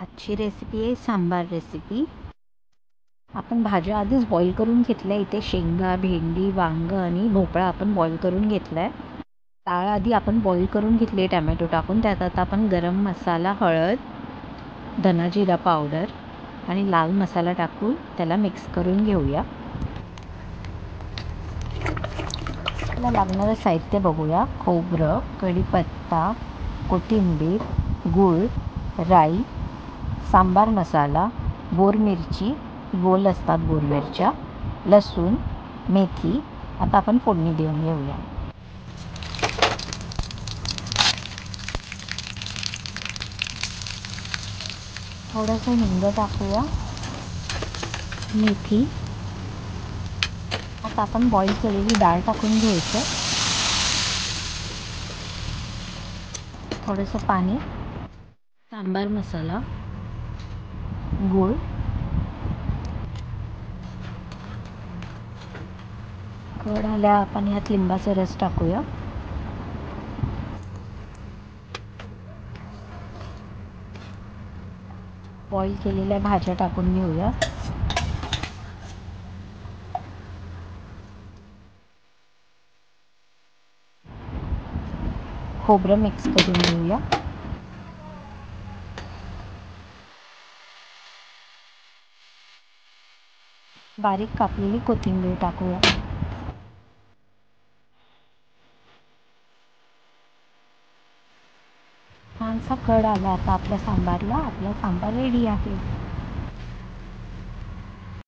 आजची रेसिपी आहे सांबार रेसिपी। आपण भाज्या आधीच बॉईल करून घेतल्या। इथे शेंगा, भेंडी, वांग आणि भोपळा आपण बॉईल करून घेतलाय। डाळ आधी आपण बॉईल करून घेतली टोमॅटो टाकून। त्यात आता आपण गरम मसाला, हळद, धना जिरा पावडर आणि लाल मसाला टाकून त्याला मिक्स करून घेऊया। त्याला लागणारं साहित्य बघूया। खोबरं, कढीपत्ता, कोथिंबीर, गूळ, राई, सांबार मसाला, बोर मिरची, गोल असतात बोर मिरच्या, लसूण, मेथी। आता आपण फोडणी देऊन घेऊया। थोडंसं हिंग टाकूया, मेथी। आता आपण बॉईल केलेली डाळ टाकून घ्यायचं। थोडंसं पाणी, सांबार मसाला, गूळ, कढ आल्या आपण यात लिंबाचा रस टाकूया। बॉईल केलेल्या भाज्या टाकून घेऊया। खोबरं मिक्स करून घेऊया। बारीक कापलेली कोथिंबीर टाकूया। छानसा कढ आला आता आपल्या सांबारला। आपला सांबार रेडी आहे।